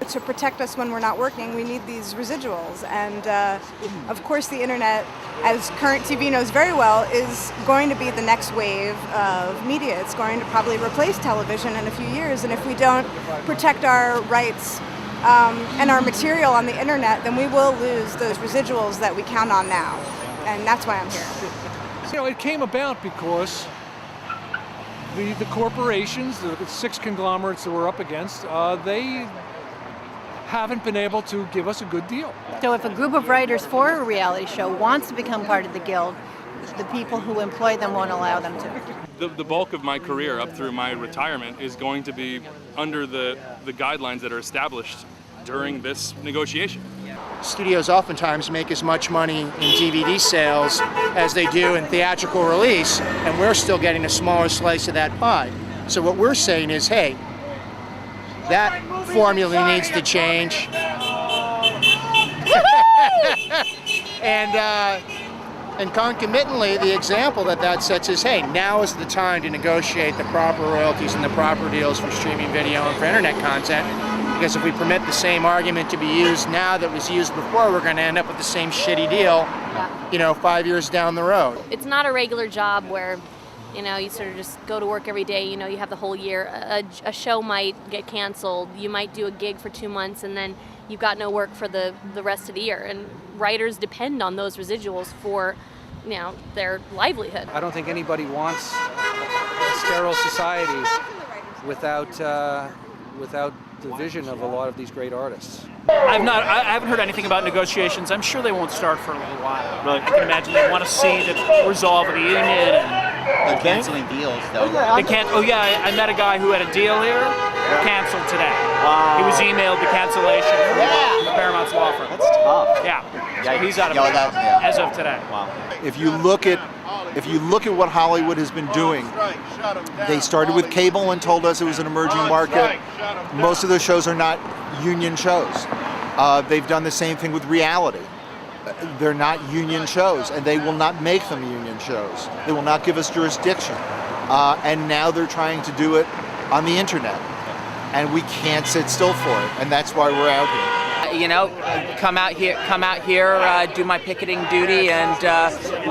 To protect us when we're not working, we need these residuals. And of course the internet, as Current TV knows very well, is going to be the next wave of media. It's going to probably replace television in a few years, and if we don't protect our rights and our material on the internet, then we will lose those residuals that we count on now. And that's why I'm here. You know, it came about because the corporations, the 6 conglomerates that we're up against, they haven't been able to give us a good deal. So if a group of writers for a reality show wants to become part of the guild, the people who employ them won't allow them to. The bulk of my career up through my retirement is going to be under the guidelines that are established during this negotiation. Studios oftentimes make as much money in DVD sales as they do in theatrical release, and we're still getting a smaller slice of that pie. So what we're saying is, hey, that formula needs to change. And concomitantly, the example that sets is, hey, now is the time to negotiate the proper royalties and the proper deals for streaming video and for internet content. Because if we permit the same argument to be used now that was used before, we're going to end up with the same shitty deal, 5 years down the road. It's not a regular job where, you sort of just go to work every day, you have the whole year. A show might get canceled, you might do a gig for 2 months, and then you've got no work for the rest of the year. And writers depend on those residuals for, their livelihood. I don't think anybody wants a sterile society without the vision of a lot of these great artists. I haven't heard anything about negotiations. I'm sure they won't start for a little while. Really? I can imagine they want to see the resolve of the union. They're canceling deals, though. They can't. Oh yeah, I met a guy who had a deal here, canceled today. He was emailed the cancellation from Paramount's law firm. That's tough. Yeah. So he's out of it as of today. Wow. If you look at what Hollywood has been doing, they started with cable and told us it was an emerging market. Most of those shows are not union shows. They've done the same thing with reality. They're not union shows, and they will not make them union shows. They will not give us jurisdiction. And now they're trying to do it on the internet. And we can't sit still for it, and that's why we're out here. Come out here, do my picketing duty, and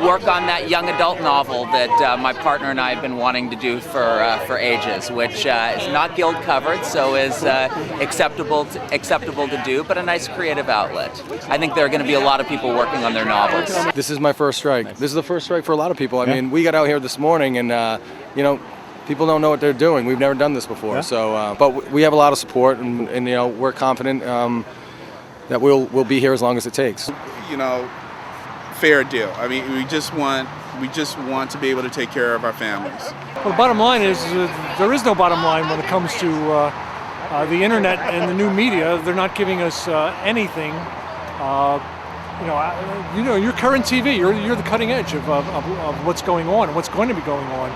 work on that young adult novel that my partner and I have been wanting to do for ages, which is not guild covered, so is acceptable to do, but a nice creative outlet. I think there are going to be a lot of people working on their novels. This is my first strike. This is the first strike for a lot of people. I mean, we got out here this morning, and people don't know what they're doing. We've never done this before, so but we have a lot of support, and we're confident that we'll be here as long as it takes. Fair deal. I mean, we just want to be able to take care of our families. Well, the bottom line is there is no bottom line when it comes to the internet and the new media. They're not giving us anything. You're Current TV. You're the cutting edge of what's going on and what's going to be going on.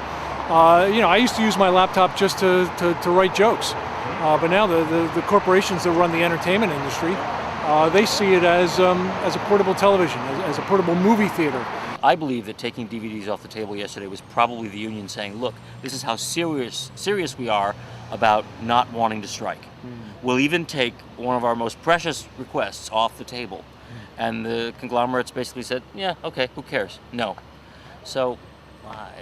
I used to use my laptop just to write jokes, but now the corporations that run the entertainment industry, they see it as a portable television, as a portable movie theater. I believe that taking DVDs off the table yesterday was probably the union saying, look, this is how serious we are about not wanting to strike. We'll even take one of our most precious requests off the table. And the conglomerates basically said, yeah, okay, who cares? No. So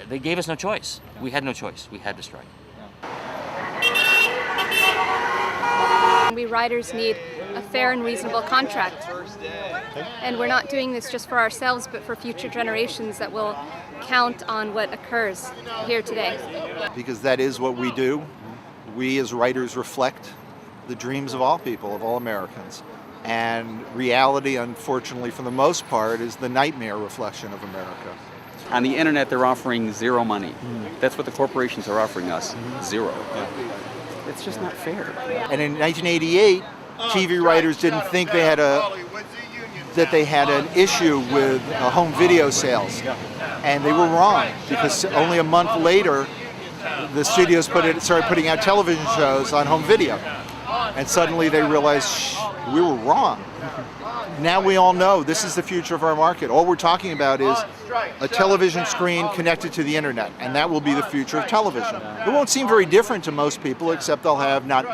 they gave us no choice. We had no choice. We had to strike. We writers need a fair and reasonable contract. And we're not doing this just for ourselves, but for future generations that will count on what occurs here today. Because that is what we do. We as writers reflect the dreams of all people, of all Americans. And reality, unfortunately, for the most part, is the nightmare reflection of America. On the internet, they're offering zero money. That's what the corporations are offering us, zero. It's just not fair. And in 1988, TV writers didn't think they had an issue with home video sales, and they were wrong, because only a month later, the studios started putting out television shows on home video. And suddenly they realize, shh, we were wrong. Now we all know this is the future of our market. All we're talking about is a television screen connected to the internet, and that will be the future of television. It won't seem very different to most people, except they'll have not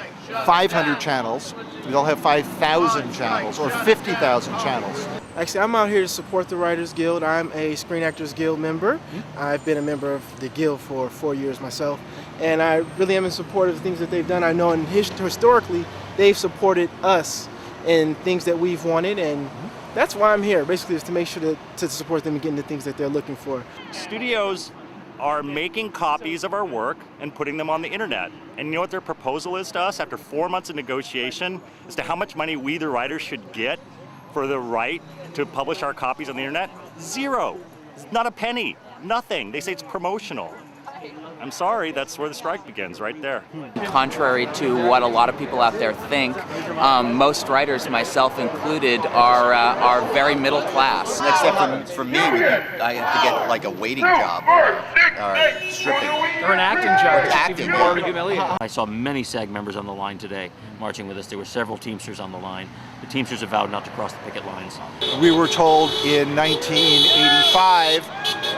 500 channels, they'll have 5,000 channels or 50,000 channels. Actually, I'm out here to support the Writers Guild. I'm a Screen Actors Guild member. I've been a member of the Guild for 4 years myself, and I really am in support of the things that they've done. I know historically they've supported us in things that we've wanted, and that's why I'm here, basically, is to make sure to support them in getting the things that they're looking for. Studios are making copies of our work and putting them on the internet. And you know what their proposal is to us after 4 months of negotiation as to how much money we, the writers, should get for the right to publish our copies on the internet? Zero. Not a penny. Nothing. They say it's promotional. I'm sorry, that's where the strike begins, right there. Contrary to what a lot of people out there think, most writers, myself included, are very middle class. Except for me, I have to get like a waiting job or stripping. Or an acting job. Acting. More humiliating. I saw many SAG members on the line today marching with us. There were several Teamsters on the line. The Teamsters have vowed not to cross the picket lines. We were told in 1985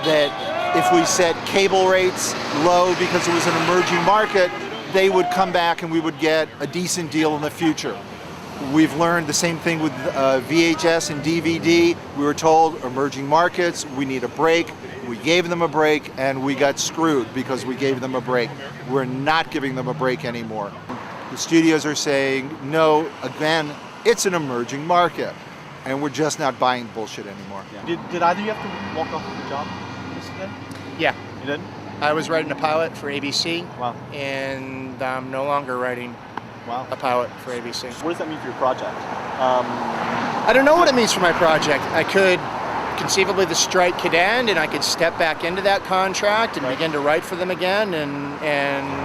that if we set cable rates low because it was an emerging market, they would come back and we would get a decent deal in the future. We've learned the same thing with VHS and DVD. We were told emerging markets, we need a break. We gave them a break and we got screwed because we gave them a break. We're not giving them a break anymore. The studios are saying, no, again, it's an emerging market. And we're just not buying bullshit anymore. Did either of you have to walk off the job yesterday? Yeah. You did? I was writing a pilot for ABC. Wow. And I'm no longer writing a pilot for ABC. What does that mean for your project? I don't know what it means for my project. I could, conceivably the strike could end and I could step back into that contract and begin to write for them again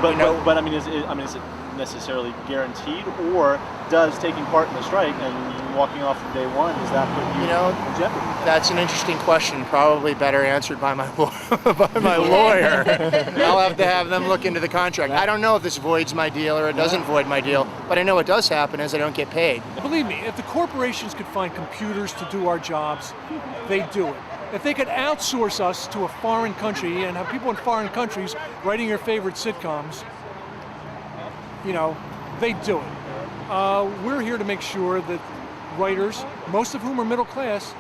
But I mean, is it necessarily guaranteed, or does taking part in the strike and walking off from day one, does that put you in jeopardy? That's an interesting question, probably better answered by my lawyer. I'll have to have them look into the contract. I don't know if this voids my deal or it doesn't void my deal, but I know what does happen is I don't get paid. Believe me, if the corporations could find computers to do our jobs, they'd do it. If they could outsource us to a foreign country and have people in foreign countries writing your favorite sitcoms, they do it. We're here to make sure that writers, most of whom are middle class,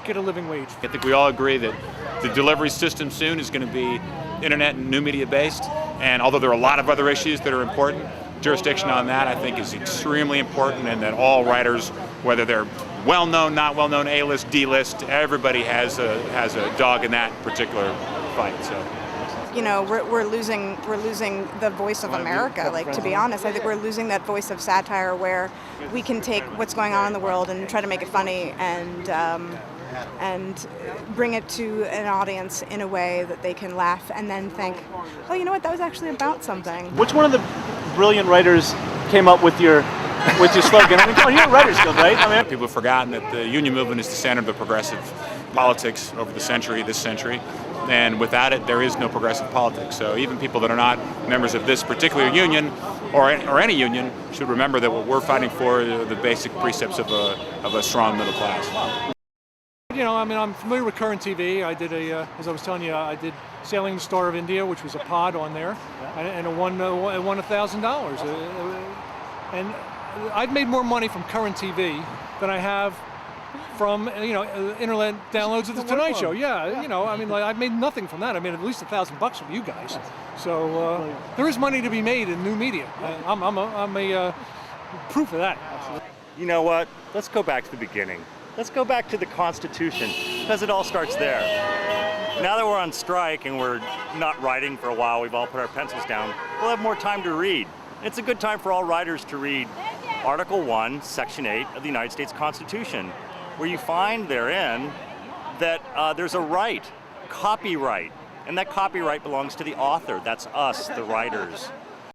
get a living wage. I think we all agree that the delivery system soon is going to be internet and new media based, and although there are a lot of other issues that are important, jurisdiction on that I think is extremely important, and that all writers, whether they're well-known, not well-known, A-list, D-list, everybody has a dog in that particular fight. So. We're losing the voice of America. Like, to be honest, I think we're losing that voice of satire where we can take what's going on in the world and try to make it funny and bring it to an audience in a way that they can laugh and then think, oh, you know what, that was actually about something. Which one of the brilliant writers came up with your slogan? I mean, come on, you're a Writers Guild, right? People have forgotten that the union movement is the center of the progressive politics over this century. And without it, there is no progressive politics. So even people that are not members of this particular union or any union should remember that what we're fighting for are the basic precepts of a strong middle class. I'm familiar with Current TV. I did as I was telling you, I did Sailing the Star of India, which was a pod on there, and it won $1,000. And I've made more money from Current TV than I have from internet downloads of the Tonight Show. I've made nothing from that. I made at least $1,000 from you guys. So there is money to be made in new media. I'm a proof of that. You know what? Let's go back to the beginning. Let's go back to the Constitution, because it all starts there. Now that we're on strike and we're not writing for a while, we've all put our pencils down, we'll have more time to read. It's a good time for all writers to read Article 1, Section 8 of the United States Constitution, where you find therein that there's a right, copyright, and that copyright belongs to the author. That's us, the writers.